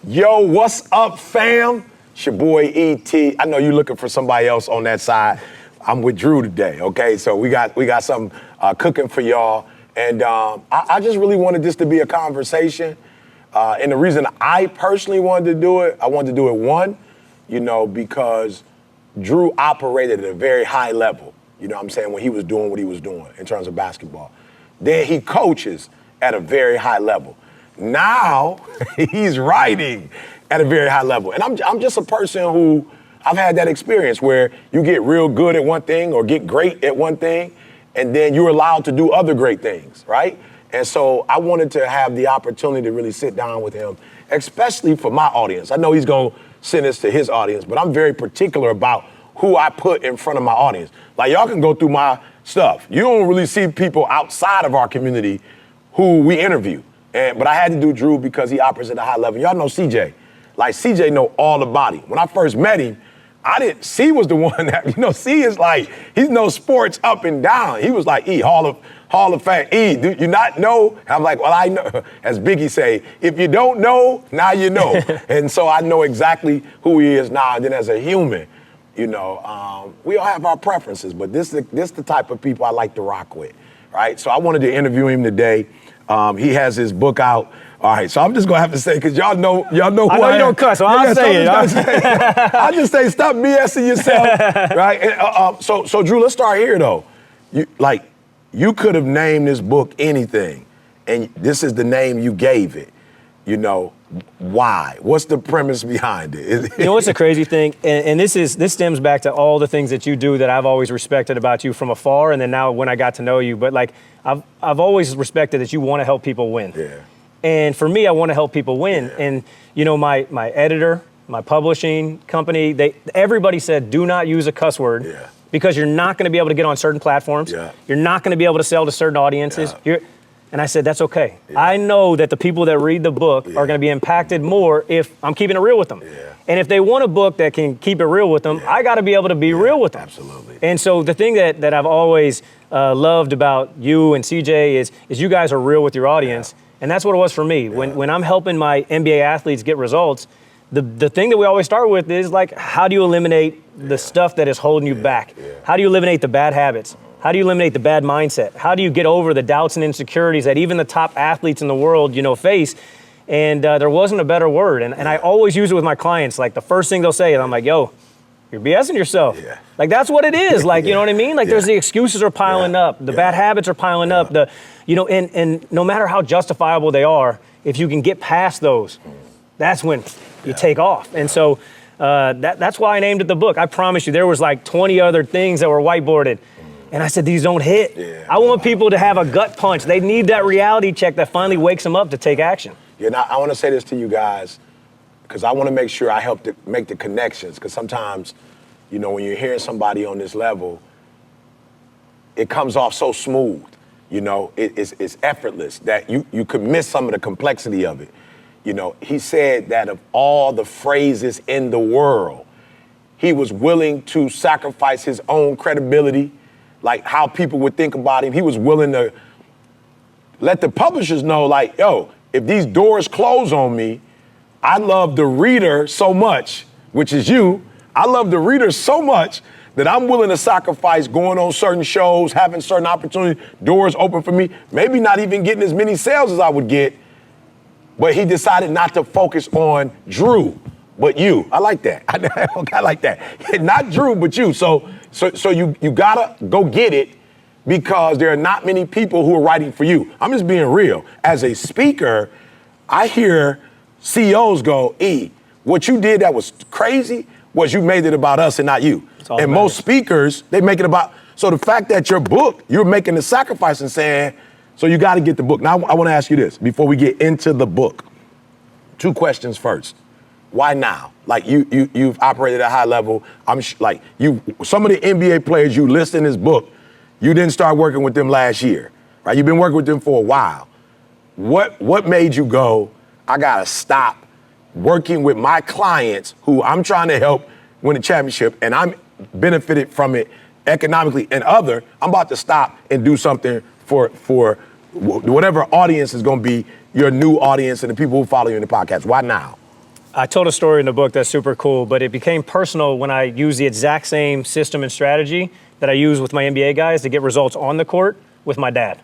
Yo, what's up, fam? It's your boy E.T. I know you're looking for somebody else on that side. I'm with Drew today, okay? So we got something cooking for y'all. And I just really wanted this to be a conversation. And the reason I personally wanted to do it, I wanted to do it, because Drew operated at a very high level, you know what I'm saying, when he was doing what he was doing in terms of basketball. Then he coaches at a very high level. Now he's writing at a very high level. And I'm just a person who, I've had that experience where you get real good at one thing or get great at one thing, and then you're allowed to do other great things, right? And so I wanted to have the opportunity to really sit down with him, especially for my audience. I know he's gonna send this to his audience, but I'm very particular about who I put in front of my audience. Like, y'all can go through my stuff. You don't really see people outside of our community who we interview. But I had to do Drew because he operates at a high level. Y'all know CJ. Like, CJ know all about him. When I first met him, C was the one that, C is like, he knows sports up and down. He was like, Hall of Fame. Do you not know? And I'm like, well, I know. As Biggie say, if you don't know, now you know. And so I know exactly who he is now. And then as a human, we all have our preferences, but this the type of people I like to rock with, right? So I wanted to interview him today. He has his book out. All right, so I'm just gonna have to say, because y'all know who I am. I know you don't cuss, so I'll say it. I just say, stop BSing yourself, right? And, so Drew, let's start here though. You could have named this book anything, and this is the name you gave it. Why? What's the premise behind it? What's the crazy thing? And this stems back to all the things that you do that I've always respected about you from afar, and then now when I got to know you. But I've always respected that you want to help people win. Yeah. And for me, I want to help people win. Yeah. And my editor, my publishing company, everybody said, do not use a cuss word. Yeah. Because you're not going to be able to get on certain platforms. Yeah. You're not going to be able to sell to certain audiences. Yeah. And I said, that's okay. Yeah. I know that the people that read the book are going to be impacted more if I'm keeping it real with them. Yeah. And if they want a book that can keep it real with them, I got to be able to be real with them. Absolutely. And so the thing that I've always loved about you and CJ is you guys are real with your audience. Yeah. And that's what it was for me. Yeah. When I'm helping my NBA athletes get results, the thing that we always start with is how do you eliminate the stuff that is holding you back? Yeah. How do you eliminate the bad habits? How do you eliminate the bad mindset? How do you get over the doubts and insecurities that even the top athletes in the world, face? And there wasn't a better word. And I always use it with my clients. Like, the first thing they'll say is, I'm like, yo, you're BSing yourself. Yeah. That's what it is. You know what I mean? There's the excuses are piling up. The bad habits are piling up. And no matter how justifiable they are, if you can get past those, that's when you take off. And so that's why I named it the book. I promise you, there was 20 other things that were whiteboarded. And I said, these don't hit. Yeah. I want people to have a gut punch. They need that reality check that finally wakes them up to take action. Yeah, now I want to say this to you guys, because I want to make sure I help to make the connections, because sometimes, when you're hearing somebody on this level, it comes off so smooth, it's effortless that you could miss some of the complexity of it. He said that of all the phrases in the world, he was willing to sacrifice his own credibility, how people would think about him. He was willing to let the publishers know, yo, if these doors close on me, I love the reader so much, which is you. I love the reader so much that I'm willing to sacrifice going on certain shows, having certain opportunities, doors open for me, maybe not even getting as many sales as I would get. But he decided not to focus on Drew, but you. I like that. I like that. Not Drew, but you. So you gotta go get it, because there are not many people who are writing for you. I'm just being real. As a speaker, I hear CEOs go, what you did that was crazy was you made it about us and not you. And most speakers, they make it about, so the fact that your book, you're making the sacrifice and saying, so you got to get the book. Now, I want to ask you this before we get into the book. 2 questions first. Why now? You've operated at a high level. Some of the NBA players you list in this book, you didn't start working with them last year, right? You've been working with them for a while. What made you go, I got to stop working with my clients who I'm trying to help win a championship, and I'm benefited from it economically and I'm about to stop and do something for whatever audience is going to be your new audience and the people who follow you in the podcast. Why now? I told a story in the book that's super cool, but it became personal when I used the exact same system and strategy that I use with my NBA guys to get results on the court with my dad.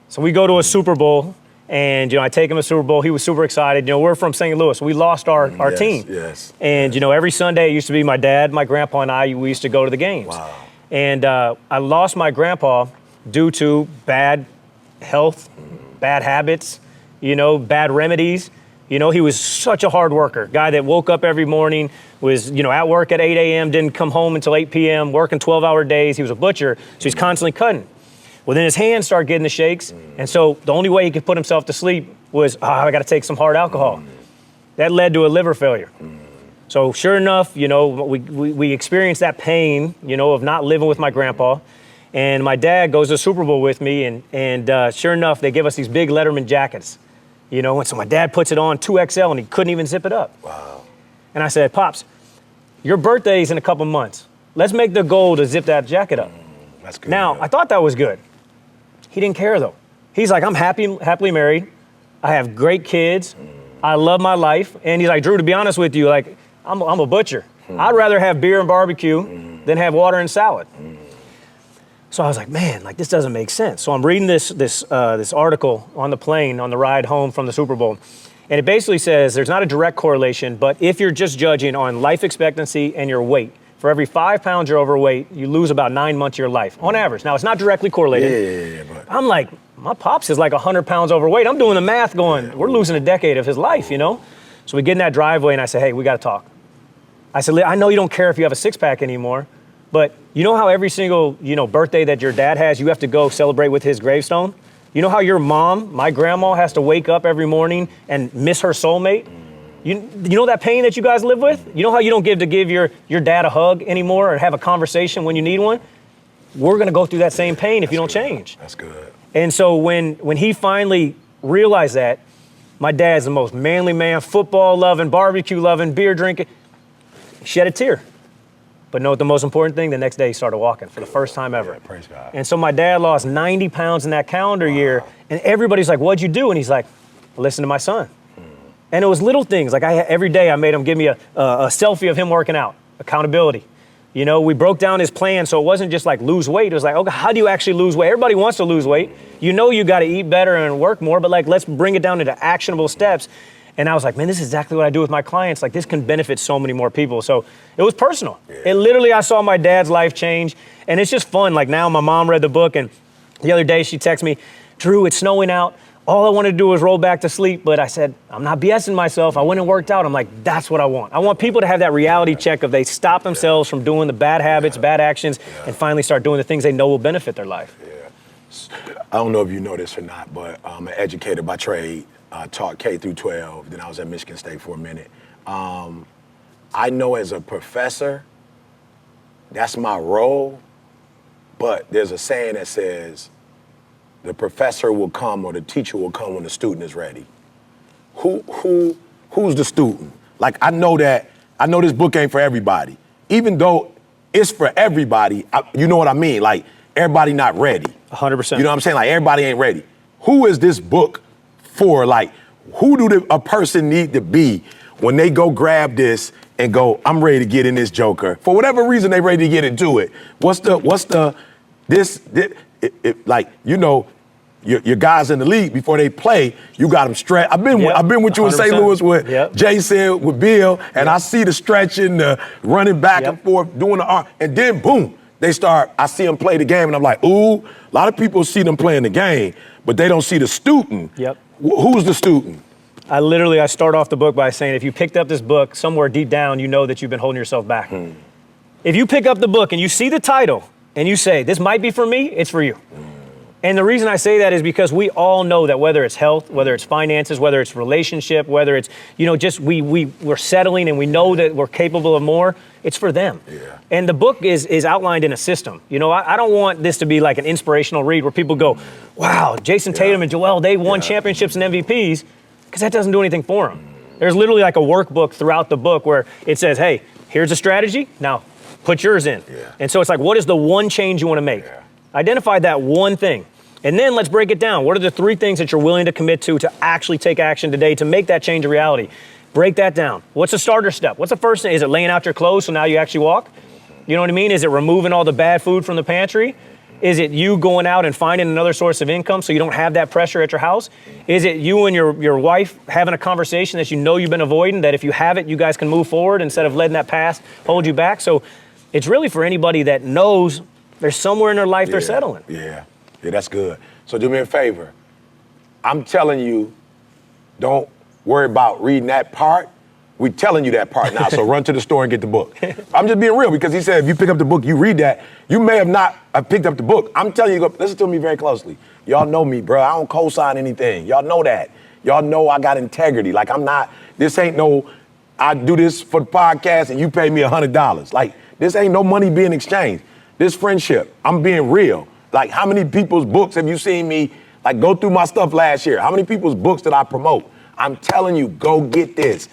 So we go to a Super Bowl, and I take him to Super Bowl. He was super excited. We're from St. Louis. We lost our team. Yes. And every Sunday it used to be my dad, my grandpa, and I. We used to go to the games. Wow. And I lost my grandpa due to bad health, bad habits, bad remedies. He was such a hard worker, guy that woke up every morning, was, at work at 8 a.m., didn't come home until 8 p.m., working 12-hour days. He was a butcher, so he's constantly cutting. Well, then his hands started getting the shakes, and so the only way he could put himself to sleep was, I got to take some hard alcohol. That led to a liver failure. So sure enough, we experienced that pain, of not living with my grandpa. And my dad goes to the Super Bowl with me, and sure enough, they give us these big Letterman jackets. And so my dad puts it on 2XL, and he couldn't even zip it up. Wow. And I said, Pops, your birthday's in a couple months. Let's make the goal to zip that jacket up. That's good. Now, I thought that was good. He didn't care, though. He's like, I'm happily married. I have great kids. I love my life. And he's like, Drew, to be honest with you, like, I'm a butcher. I'd rather have beer and barbecue than have water and salad. So I was like, man, like this doesn't make sense. So I'm reading this article on the plane on the ride home from the Super Bowl. And it basically says there's not a direct correlation, but if you're just judging on life expectancy and your weight, for every 5 pounds you're overweight, you lose about 9 months of your life, on average. Now, it's not directly correlated. Yeah, but I'm like, my pops is like 100 pounds overweight. I'm doing the math going, we're losing a decade of his life, So we get in that driveway, and I say, hey, we got to talk. I said, I know you don't care if you have a six-pack anymore, but you know how every single, birthday that your dad has, you have to go celebrate with his gravestone? You know how your mom, my grandma, has to wake up every morning and miss her soulmate? You know that pain that you guys live with? You know how you don't give your dad a hug anymore or have a conversation when you need one? We're going to go through that same pain if you don't change. That's good. And so when he finally realized that, my dad's the most manly man, football loving, barbecue loving, beer drinking, shed a tear. But know what the most important thing? The next day he started walking for the first time ever. Yeah, praise God. And so my dad lost 90 pounds in that calendar year. And everybody's like, what'd you do? And he's like, listen to my son. And it was little things. Like every day I made him give me a selfie of him working out. Accountability. We broke down his plan so it wasn't just like lose weight. It was like, okay, how do you actually lose weight? Everybody wants to lose weight. You got to eat better and work more, but like let's bring it down into actionable steps. And I was like, man, this is exactly what I do with my clients. Like this can benefit so many more people. So it was personal. Yeah. And literally I saw my dad's life change. And it's just fun. Like now my mom read the book, and the other day she texted me, Drew, it's snowing out. All I wanted to do was roll back to sleep, but I said, I'm not BSing myself. I went and worked out. I'm like, that's what I want. I want people to have that reality check of they stop themselves from doing the bad habits, bad actions, and finally start doing the things they know will benefit their life. Yeah. I don't know if you know this or not, but I'm an educator by trade. Taught K through 12. Then I was at Michigan State for a minute. I know as a professor, that's my role, but there's a saying that says, the professor will come or the teacher will come when the student is ready. Who's the student? Like I know this book ain't for everybody. Even though it's for everybody, you know what I mean? Like everybody not ready. 100%. You know what I'm saying? Like everybody ain't ready. Who is this book for? Like who do a person need to be when they go grab this and go, I'm ready to get in this joker? For whatever reason they ready to get into it. Your guys in the league, before they play, you got them stretch. I've been with you in St. Louis with Jason, with Bill, and I see the stretching, the running back and forth, doing the arm, and then boom, I see them play the game, and I'm like, ooh, a lot of people see them playing the game, but they don't see the student. Yep. Who's the student? I start off the book by saying, if you picked up this book, somewhere deep down, you know that you've been holding yourself back. If you pick up the book and you see the title, and you say, this might be for me, it's for you. And the reason I say that is because we all know that whether it's health, whether it's finances, whether it's relationship, whether it's, just we're settling and we know that we're capable of more, it's for them. Yeah. And the book is outlined in a system. I don't want this to be like an inspirational read where people go, wow, Jason Tatum and Joel, they won championships and MVPs, because that doesn't do anything for them. There's literally like a workbook throughout the book where it says, hey, here's a strategy, now put yours in. Yeah. And so it's like, what is the one change you want to make? Yeah. Identify that one thing. And then let's break it down. What are the 3 things that you're willing to commit to actually take action today to make that change a reality? Break that down. What's a starter step? What's the first thing? Is it laying out your clothes so now you actually walk? You know what I mean? Is it removing all the bad food from the pantry? Is it you going out and finding another source of income so you don't have that pressure at your house? Is it you and your wife having a conversation that you know you've been avoiding, that if you have it, you guys can move forward instead of letting that past hold you back? So it's really for anybody that knows there's somewhere in their life they're settling. Yeah, that's good. So do me a favor. I'm telling you, don't worry about reading that part. We're telling you that part now, so run to the store and get the book. I'm just being real because he said if you pick up the book, you read that, you may have not picked up the book. I'm telling you, listen to me very closely. Y'all know me, bro. I don't co-sign anything. Y'all know that. Y'all know I got integrity. Like this ain't no, I do this for the podcast and you pay me $100. Like this ain't no money being exchanged. This friendship, I'm being real. Like how many people's books have you seen me like go through my stuff last year? How many people's books did I promote? I'm telling you, go get this.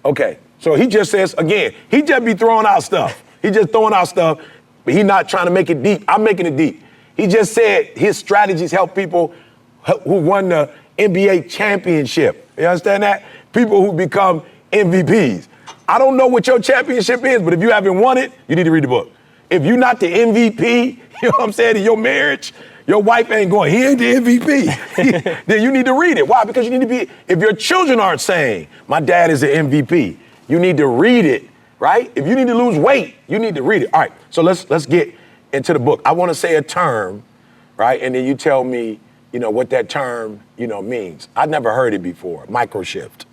Okay, so he just says, again, he just be throwing out stuff. He just throwing out stuff, but he not trying to make it deep. I'm making it deep. He just said his strategies help people who won the NBA championship. You understand that? People who become MVPs. I don't know what your championship is, but if you haven't won it, you need to read the book. If you're not the MVP, you know what I'm saying, in your marriage, your wife ain't going, he ain't the MVP. Then you need to read it. Why? Because you need to be, if your children aren't saying, my dad is the MVP, you need to read it, right? If you need to lose weight, you need to read it. All right, so let's get into the book. I want to say a term, right? And then you tell me, what that term, means. I've never heard it before, microshift.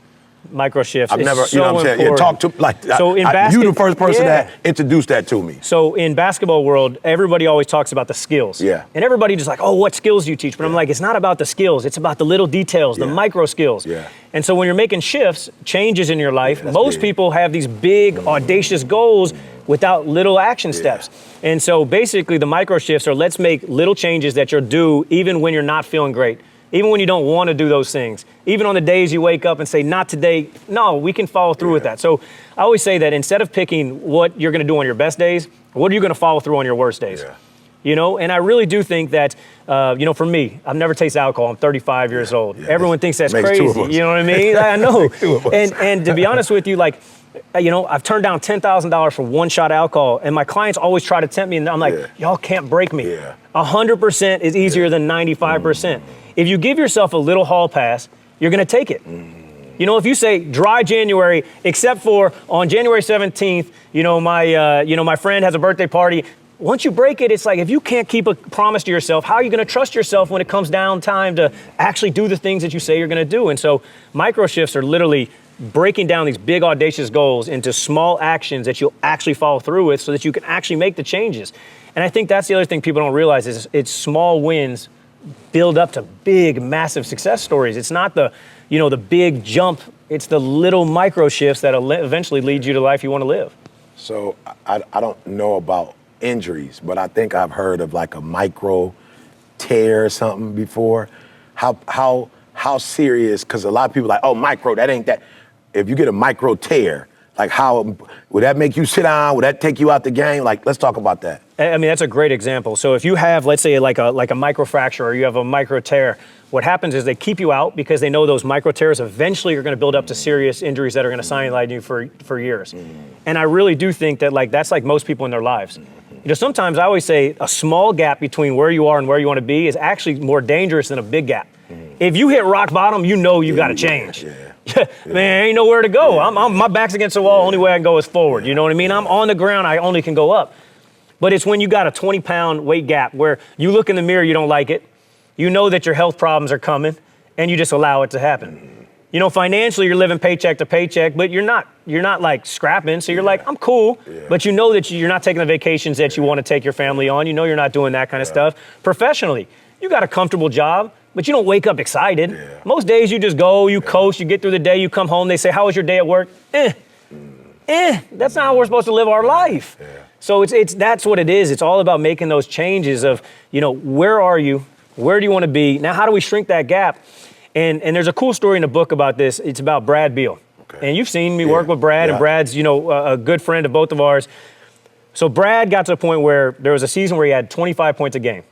Microshift. I've never, so you know what I'm saying? Yeah, talk to, like, so in you the first person that introduced that to me. So in basketball world, everybody always talks about the skills. Yeah. And everybody just like, oh, what skills do you teach? But I'm like, it's not about the skills. It's about the little details, the micro skills. Yeah. And so when you're making shifts, changes in your life, most big. people have these big, audacious goals without little action steps. And so basically the micro shifts are let's make little changes that you'll do even when you're not feeling great. Even when you don't want to do those things, even on the days you wake up and say, not today, no, we can follow through with that. So I always say that instead of picking what you're going to do on your best days, what are you going to follow through on your worst days? Yeah. And I really do think that, for me, I've never tasted alcohol. I'm 35 years old. Yeah, everyone thinks that's crazy. You know what I mean? I know. And to be honest with you, like, I've turned down $10,000 for one shot of alcohol, and my clients always try to tempt me, and I'm like, y'all can't break me. 100% is easier than 95%. If you give yourself a little hall pass, you're going to take it. If you say dry January, except for on January 17th, my friend has a birthday party. Once you break it, it's like if you can't keep a promise to yourself, how are you going to trust yourself when it comes down time to actually do the things that you say you're going to do? And so micro shifts are literally breaking down these big audacious goals into small actions that you'll actually follow through with so that you can actually make the changes. And I think that's the other thing people don't realize is it's small wins build up to big, massive success stories. It's not the big jump. It's the little micro shifts that eventually lead you to the life you want to live. So I don't know about injuries, but I think I've heard of like a micro tear or something before. How serious? Because a lot of people are like, oh, micro, that ain't that. If you get a micro tear, like how would that make you sit down? Would that take you out the game? Like, let's talk about that. I mean, that's a great example. So if you have, let's say, like a microfracture or you have a micro tear, what happens is they keep you out because they know those micro tears eventually are going to build up to serious injuries that are going to sideline you for years. And I really do think that that's like most people in their lives. Sometimes I always say a small gap between where you are and where you want to be is actually more dangerous than a big gap. If you hit rock bottom, you got to change. Man, ain't nowhere to go. My back's against the wall. Only way I can go is forward. You know what I mean? I'm on the ground. I only can go up. But it's when you got a 20-pound weight gap where you look in the mirror, you don't like it. You know that your health problems are coming, and you just allow it to happen. Financially, you're living paycheck to paycheck, but you're not like scrapping. So you're like, I'm cool. But you know that you're not taking the vacations that you want to take your family on. You know you're not doing that kind of stuff. Professionally, you got a comfortable job, but you don't wake up excited. Most days you just go, you coast, you get through the day, you come home, they say, how was your day at work? That's not how we're supposed to live our life. So that's what it is. It's all about making those changes of, where are you? Where do you want to be? Now, how do we shrink that gap? And there's a cool story in the book about this. It's about Brad Beal. Okay. And you've seen me work with Brad, and Brad's, a good friend of both of ours. So Brad got to the point where there was a season where he had 25 points a game.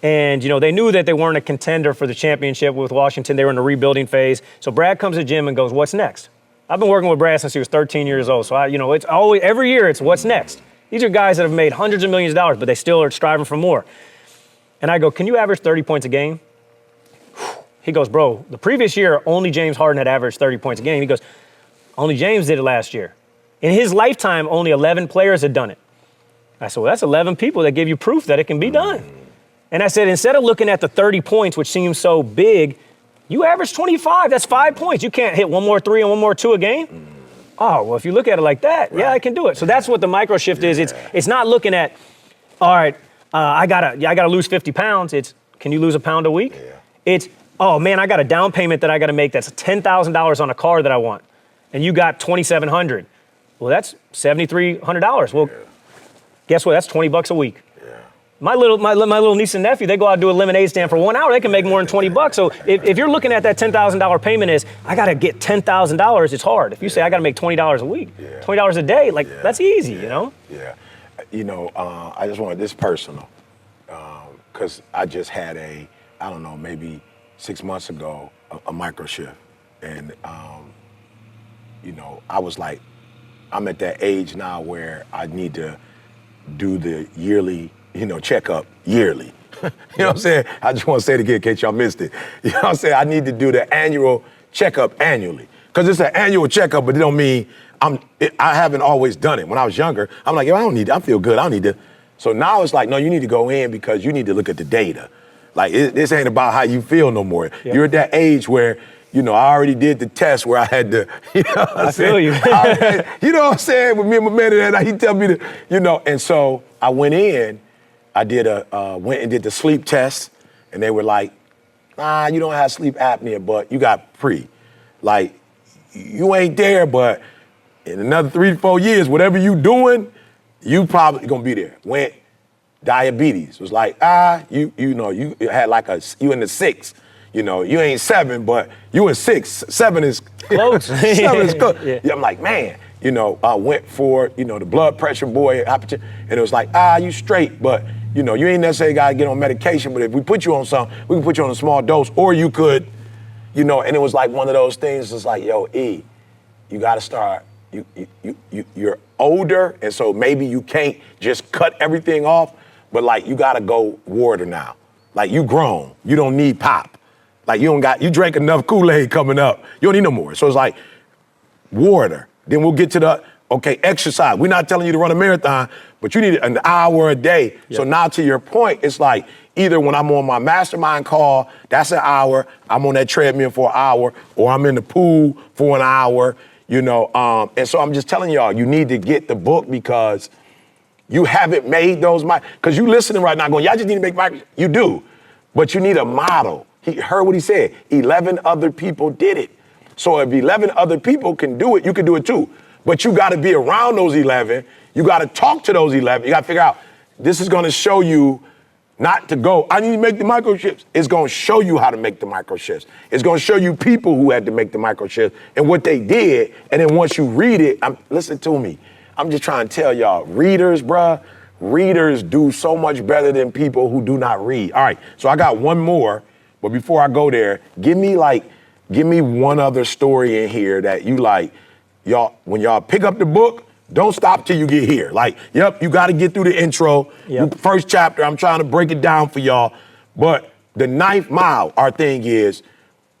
And, they knew that they weren't a contender for the championship with Washington. They were in a rebuilding phase. So Brad comes to the gym and goes, what's next? I've been working with Brad since he was 13 years old. So it's always, every year it's what's next. These are guys that have made hundreds of millions of dollars, but they still are striving for more. And I go, can you average 30 points a game? He goes, bro, the previous year, only James Harden had averaged 30 points a game. He goes, only James did it last year. In his lifetime, only 11 players had done it. I said, well, that's 11 people that give you proof that it can be done. And I said, instead of looking at the 30 points, which seems so big, you average 25. That's 5 points. You can't hit one more three and one more two a game. Oh, well, if you look at it like that, yeah, I can do it. So that's what the micro shift is. It's not looking at, all right, I gotta lose 50 pounds. It's, can you lose a pound a week? Yeah. It's, oh man, I got a down payment that I gotta make that's $10,000 on a car that I want. And you got $2,700. Well, that's $7,300. Well, guess what? That's $20 a week. Yeah. My little niece and nephew, they go out and do a lemonade stand for 1 hour. They can make more than $20. So if you're looking at that $10,000 payment as, I got to get $10,000, it's hard. If you say, I got to make $20 a week, $20 a day, that's easy, you know? Yeah. You know, I just wanted this personal, because I just had I don't know, maybe 6 months ago, a micro shift. And, you know, I was like, I'm at that age now where I need to do the yearly, checkup yearly. You know what I'm saying? I just want to say it again in case y'all missed it. You know what I'm saying? I need to do the annual checkup annually. Because it's an annual checkup, but it don't mean I haven't always done it. When I was younger, I'm like, yo, I feel good. I don't need to. So now it's like, no, you need to go in because you need to look at the data. Like, this ain't about how you feel no more. Yep. You're at that age where, I already did the test where I had to, I feel you. You know what I'm saying? With me and my man that he tell me to, and so I went in, I went and did the sleep test, and they were like, nah, you don't have sleep apnea, but you got pre. Like, you ain't there, but in another 3 to 4 years, whatever you doing, you probably gonna be there. Went diabetes. It was like, you had you in the 6. You ain't 7, but you in 6. 7 is close. 7 is close. Yeah. I'm like, man, I went for, the blood pressure boy, and it was like, you straight, but, you ain't necessarily got to get on medication, but if we put you on something, we can put you on a small dose, or you could, and it was like one of those things, it's like, yo, E, you got to start, you're older, and so maybe you can't just cut everything off, but like, you got to go water now. Like, you grown, you don't need pop. Like, you drank enough Kool-Aid coming up. You don't need no more. So it's like, water. Then we'll get to exercise. We're not telling you to run a marathon, but you need an hour a day. Yep. So now to your point, it's like, either when I'm on my mastermind call, that's an hour, I'm on that treadmill for an hour, or I'm in the pool for an hour, and so I'm just telling y'all, you need to get the book because you haven't made those, because you listening right now going, y'all just need to make micro, you do, but you need a model. He heard what he said. 11 other people did it. So if 11 other people can do it, you can do it too. But you got to be around those 11. You got to talk to those 11. You got to figure out, this is going to show you not to go, I need to make the microchips. It's going to show you how to make the microchips. It's going to show you people who had to make the microchips and what they did. And then once you read it, listen to me. I'm just trying to tell y'all, readers, bruh, readers do so much better than people who do not read. All right, so I got one more. But before I go there, give me one other story in here that you like, y'all, when y'all pick up the book, don't stop till you get here. Like, yep, you got to get through the intro. Yep. First chapter, I'm trying to break it down for y'all. But the 9th mile, our thing is,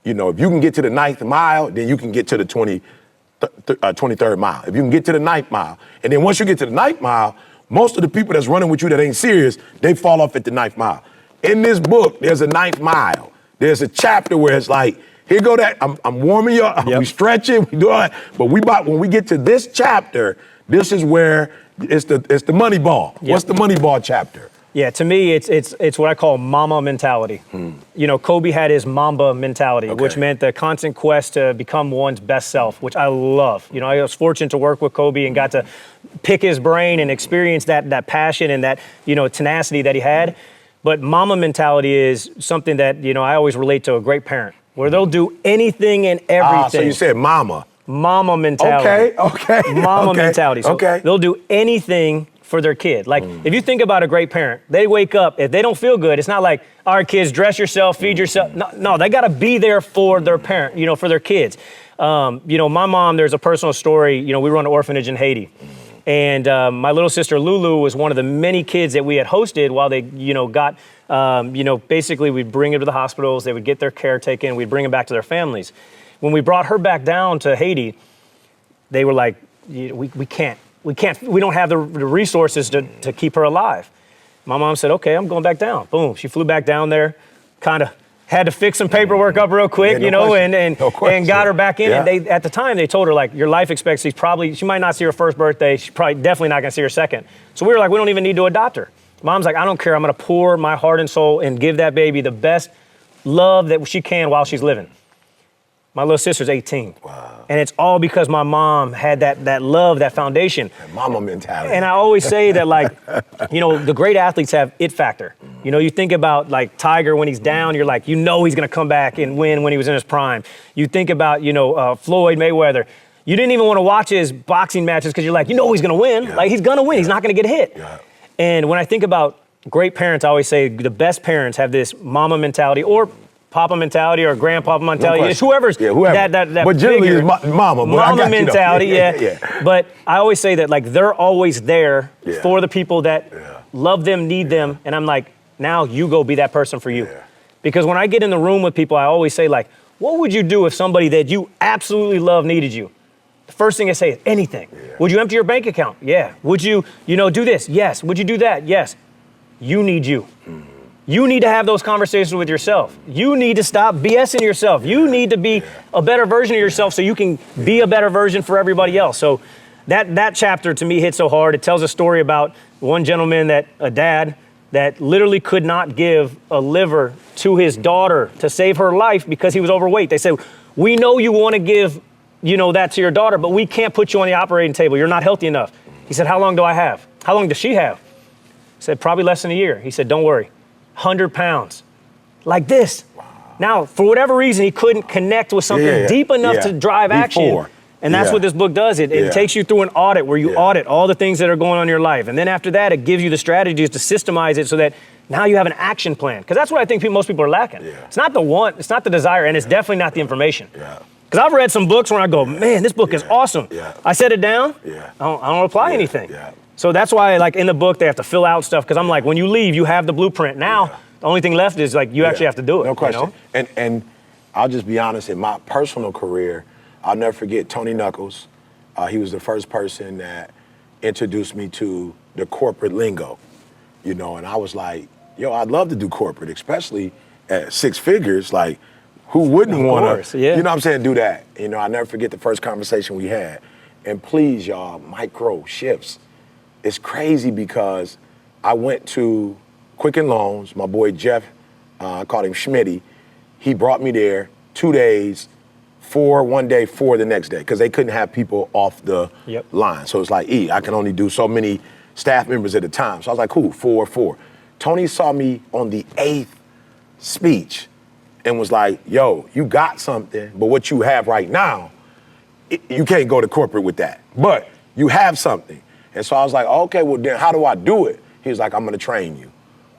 if you can get to the 9th mile, then you can get to the 23rd mile. If you can get to the 9th mile. And then once you get to the 9th mile, most of the people that's running with you that ain't serious, they fall off at the 9th mile. In this book, there's a 9th mile. There's a chapter where it's like, here go that, I'm warming you up, we stretching, we do all that. But when we get to this chapter, this is where it's the money ball. Yep. What's the money ball chapter? Yeah, to me, it's what I call mama mentality. Kobe had his Mamba mentality, which meant the constant quest to become one's best self, which I love. I was fortunate to work with Kobe and got to pick his brain and experience that passion and that, tenacity that he had. But mama mentality is something that, I always relate to a great parent, where they'll do anything and everything. So you said mama. Mama mentality. Okay. Mama mentality. So okay. They'll do anything for their kid. Like, if you think about a great parent, they wake up, if they don't feel good, it's not like, all right, kids, dress yourself, feed yourself. No, they got to be there for their parent, for their kids. My mom, there's a personal story. We run an orphanage in Haiti. And my little sister Lulu was one of the many kids that we had hosted while they, got, basically we'd bring them to the hospitals, they would get their care taken, we'd bring them back to their families. When we brought her back down to Haiti, they were like, we don't have the resources to keep her alive. My mom said, okay, I'm going back down. Boom, she flew back down there, kind of had to fix some paperwork up real quick, and got her back in. Yeah. And at the time, they told her, like, your life expectancy she might not see her first birthday. She's definitely not going to see her second. So we were like, we don't even need to adopt her. Mom's like, I don't care. I'm going to pour my heart and soul and give that baby the best love that she can while she's living. My little sister's 18. Wow. And it's all because my mom had that love, that foundation. That mama mentality. And I always say that, like, the great athletes have it factor. You think about, like, Tiger when he's down, you're like, he's going to come back and win when he was in his prime. You think about, Floyd Mayweather. You didn't even want to watch his boxing matches because you're like, he's going to win. Yeah. Like, he's going to win. He's not going to get hit. Yeah. And when I think about great parents, I always say the best parents have this mama mentality or papa mentality or grandpapa mentality. It's whoever's whoever. that but generally bigger, it's mama. But mama mentality, yeah. But I always say that, like, they're always there for the people that love them, need them. And I'm like, now you go be that person for you. Yeah. Because when I get in the room with people, I always say, like, what would you do if somebody that you absolutely love needed you? The first thing I say is anything. Yeah. Would you empty your bank account? Yeah. Would you, do this? Yes. Would you do that? Yes. You need you. You need to have those conversations with yourself. You need to stop BSing yourself. You need to be a better version of yourself so you can be a better version for everybody else. So that chapter to me hit so hard. It tells a story about one gentleman, a dad, that literally could not give a liver to his daughter to save her life because he was overweight. They said, we know you want to give, that to your daughter, but we can't put you on the operating table. You're not healthy enough. He said, how long do I have? How long does she have? He said, probably less than a year. He said, don't worry. 100 pounds, like this. Wow. Now, for whatever reason, he couldn't connect with something deep enough to drive action. And that's what this book does. It takes you through an audit where you audit all the things that are going on in your life. And then after that, it gives you the strategies to systemize it so that now you have an action plan. Because that's what I think most people are lacking. Yeah. It's not the want, it's not the desire, and it's definitely not the information. Yeah. Because I've read some books where I go, man, this book is awesome. Yeah. I set it down, I don't apply anything. Yeah. So that's why, like, in the book, they have to fill out stuff. Because I'm like, when you leave, you have the blueprint. Now, the only thing left is, like, you actually have to do it. No question. And I'll just be honest, in my personal career, I'll never forget Tony Knuckles. He was the first person that introduced me to the corporate lingo, and I was like, yo, I'd love to do corporate, especially at six figures. Like, who wouldn't want to, you know what I'm saying, do that? I'll never forget the first conversation we had. And please, y'all, micro shifts. It's crazy because I went to Quicken Loans, my boy Jeff, I called him Schmitty. He brought me there 2 days, 4 one day, 4 the next day, because they couldn't have people off the line. So it's like, I can only do so many staff members at a time. So I was like, cool, 4. Tony saw me on the 8th speech and was like, yo, you got something, but what you have right now, you can't go to corporate with that. But you have something. And so I was like, okay, well then how do I do it? He was like, I'm gonna train you.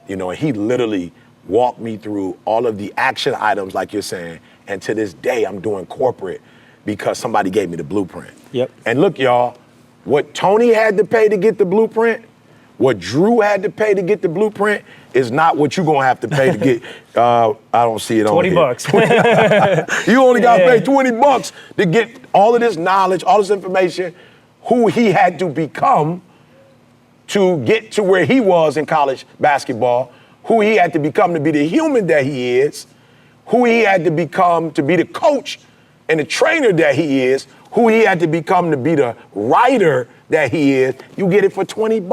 And he literally walked me through all of the action items, like you're saying. And to this day, I'm doing corporate because somebody gave me the blueprint. Yep. And look, y'all, what Tony had to pay to get the blueprint, what Drew had to pay to get the blueprint is not what you're gonna have to pay to get, I don't see it on here. $20. You only gotta pay $20 to get all of this knowledge, all this information, who he had to become to get to where he was in college basketball, who he had to become to be the human that he is, who he had to become to be the coach and the trainer that he is, who he had to become to be the writer that he is. You get it for $20.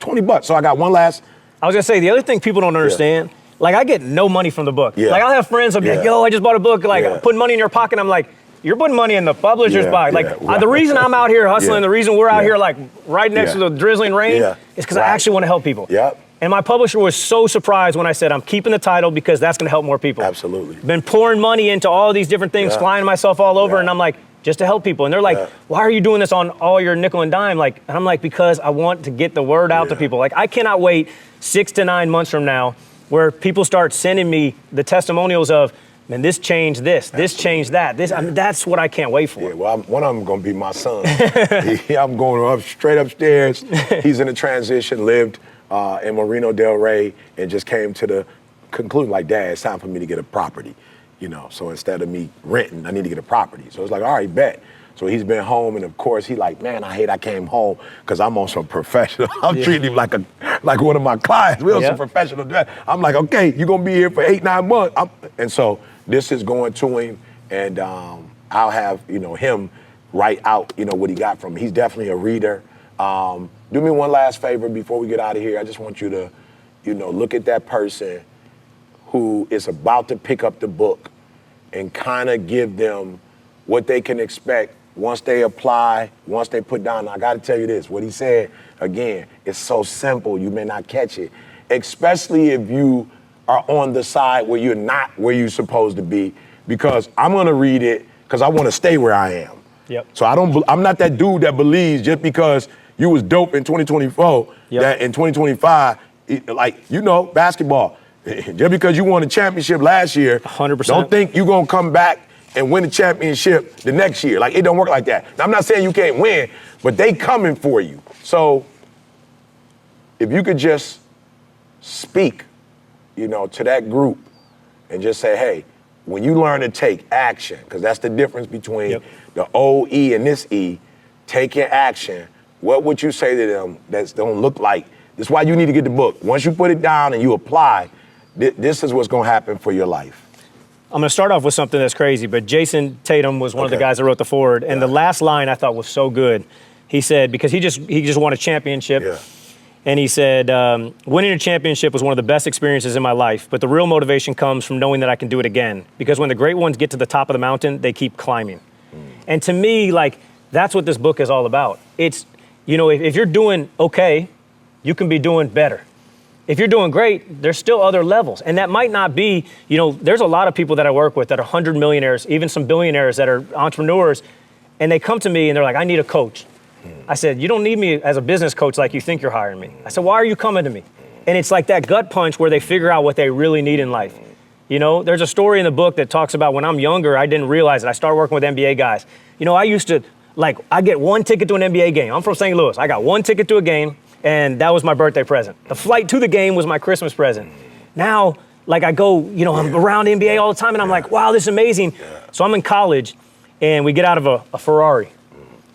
$20. So I got one last. I was gonna say, the other thing people don't understand, like, I get no money from the book. Yeah. Like, I'll have friends, I'll be like, yo, I just bought a book, like, putting money in your pocket. I'm like, you're putting money in the publisher's pocket. Like, the reason I'm out here hustling, the reason we're out here, like, right next to the drizzling rain is because I actually want to help people. Yep. And my publisher was so surprised when I said, I'm keeping the title because that's going to help more people. Absolutely. Been pouring money into all these different things, flying myself all over, and I'm like, just to help people. And they're like, why are you doing this on all your nickel and dime? Like, and I'm like, because I want to get the word out to people. Like, I cannot wait 6 to 9 months from now where people start sending me the testimonials of Man, this changed this. This changed that. I mean, that's what I can't wait for. Yeah, well, one of them going to be my son. I'm going up straight upstairs. He's in a transition, lived in Marino Del Rey, and just came to the conclusion, like, Dad, it's time for me to get a property. So instead of me renting, I need to get a property. So it's like, all right, bet. So he's been home, and of course he like, man, I hate I came home because I'm on some professional. I'm treating him like one of my clients. We're on some professional. I'm like, okay, you're gonna be here for 8-9 months. And so this is going to him, and I'll have him write out what he got from me. He's definitely a reader. Do me one last favor before we get out of here. I just want you to look at that person who is about to pick up the book and kind of give them what they can expect once they apply, once they put down. I got to tell you this, what he said, again, it's so simple, you may not catch it, especially if you are on the side where you're not where you're supposed to be, because I'm going to read it because I want to stay where I am. Yep. So I'm not that dude that believes just because you was dope in 2024, that in 2025, basketball, just because you won a championship last year, 100%. Don't think you're going to come back and win the championship the next year. Like, it don't work like that. Now, I'm not saying you can't win, but they coming for you. So if you could just speak, to that group and just say, hey, when you learn to take action, because that's the difference between the old E and this E, taking action, what would you say to them that don't look like? That's why you need to get the book. Once you put it down and you apply, this is what's going to happen for your life. I'm going to start off with something that's crazy, but Jason Tatum was one of the guys that wrote the forward, and the last line I thought was so good. He said, because he just won a championship, and he said, winning a championship was one of the best experiences in my life, but the real motivation comes from knowing that I can do it again, because when the great ones get to the top of the mountain, they keep climbing. And to me, that's what this book is all about. It's, if you're doing okay, you can be doing better. If you're doing great, there's still other levels. And that might not be, there's a lot of people that I work with that are 100 millionaires, even some billionaires that are entrepreneurs, and they come to me and they're like, I need a coach. I said, you don't need me as a business coach like you think you're hiring me. I said, why are you coming to me? And it's like that gut punch where they figure out what they really need in life. There's a story in the book that talks about when I'm younger, I didn't realize it. I started working with NBA guys. I used to, I get one ticket to an NBA game. I'm from St. Louis. I got one ticket to a game, and that was my birthday present. The flight to the game was my Christmas present. Now, I go, I'm around NBA all the time, and I'm like, wow, this is amazing. So I'm in college, and we get out of a Ferrari.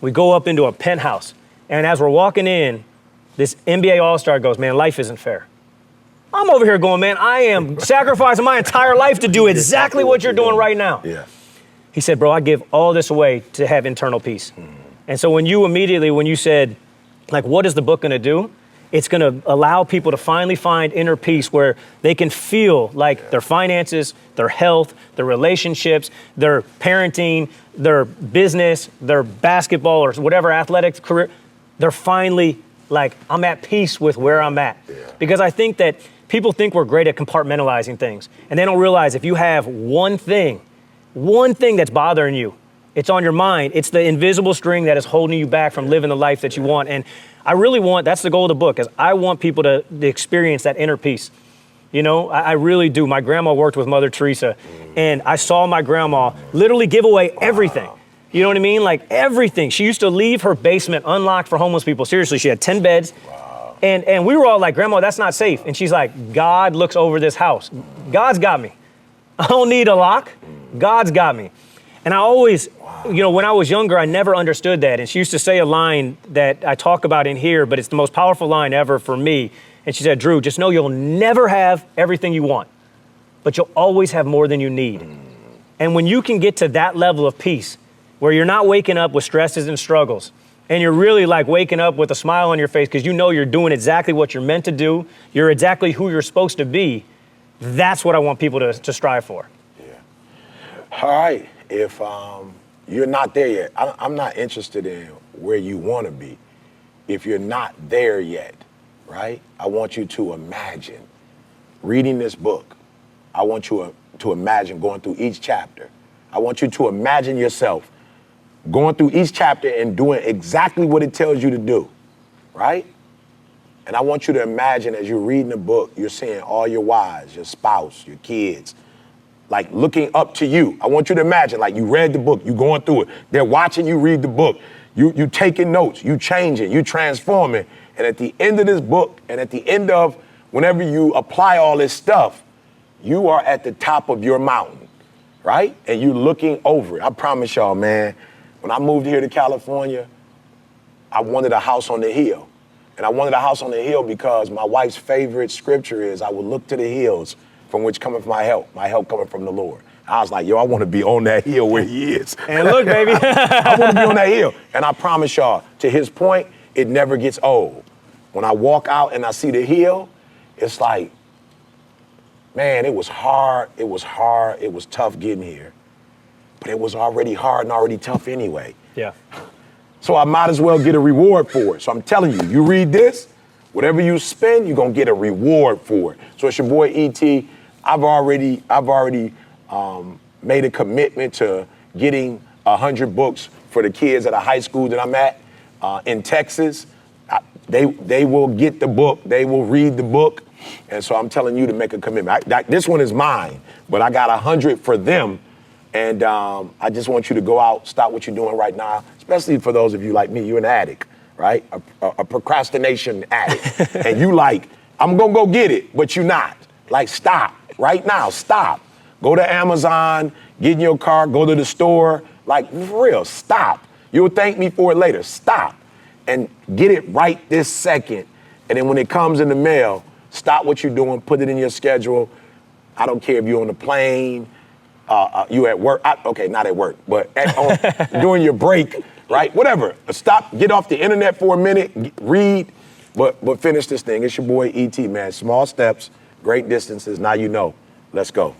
We go up into a penthouse, and as we're walking in, this NBA All-Star goes, man, life isn't fair. I'm over here going, man, I am sacrificing my entire life to do exactly what you're doing right now. Yeah. He said, bro, I give all this away to have internal peace. And so when you said, what is the book gonna do? It's gonna allow people to finally find inner peace where they can feel like their finances, their health, their relationships, their parenting, their business, their basketball or whatever athletic career, they're finally I'm at peace with where I'm at. Because I think that people think we're great at compartmentalizing things, and they don't realize if you have one thing that's bothering you, it's on your mind, it's the invisible string that is holding you back from living the life that you want. And I really that's the goal of the book, is I want people to experience that inner peace. I really do. My grandma worked with Mother Teresa, and I saw my grandma literally give away everything. You know what I mean? Everything. She used to leave her basement unlocked for homeless people. Seriously, she had 10 beds. Wow. And we were all like, Grandma, that's not safe. And she's like, God looks over this house. God's got me. I don't need a lock. God's got me. And I always, when I was younger, I never understood that. And she used to say a line that I talk about in here, but it's the most powerful line ever for me. And she said, Drew, just know you'll never have everything you want, but you'll always have more than you need. And when you can get to that level of peace, where you're not waking up with stresses and struggles, and you're really waking up with a smile on your face because you're doing exactly what you're meant to do, you're exactly who you're supposed to be, that's what I want people to strive for. Yeah. All right. If you're not there yet, I'm not interested in where you want to be. If you're not there yet, right? I want you to imagine reading this book. I want you to imagine going through each chapter. I want you to imagine yourself going through each chapter and doing exactly what it tells you to do, right? And I want you to imagine as you're reading the book, you're seeing all your wives, your spouse, your kids, like looking up to you. I want you to imagine, like you read the book, you going through it. They're watching you read the book. You taking notes, you changing, you transforming. And at the end of this book, and at the end of whenever you apply all this stuff, you are at the top of your mountain, right? And you're looking over it. I promise y'all, man, when I moved here to California, I wanted a house on the hill. And I wanted a house on the hill because my wife's favorite scripture is, I will look to the hills from which cometh my help coming from the Lord. I was like, yo, I want to be on that hill where he is. And look, baby. I want to be on that hill. And I promise y'all, to his point, it never gets old. When I walk out and I see the hill, it's like, man, it was hard, it was tough getting here. But it was already hard and already tough anyway. Yeah. So I might as well get a reward for it. So I'm telling you, you read this, whatever you spend, you're gonna get a reward for it. So it's your boy E.T. I've already made a commitment to getting 100 books for the kids at a high school that I'm at in Texas. They will get the book, they will read the book. And so I'm telling you to make a commitment. This one is mine, but I got 100 for them. And I just want you to go out, stop what you're doing right now, especially for those of you like me, you're an addict, right? A procrastination addict. And you like, I'm gonna go get it, but you're not. Like, stop, right now, stop. Go to Amazon, get in your car, go to the store, like, for real, stop. You'll thank me for it later, stop. And get it right this second. And then when it comes in the mail, stop what you're doing, put it in your schedule. I don't care if you're on the plane, you at work, okay, not at work, but during your break, right? Whatever. Stop, get off the internet for a minute, read, but finish this thing. It's your boy E.T., man. Small steps, great distances. Now you know. Let's go.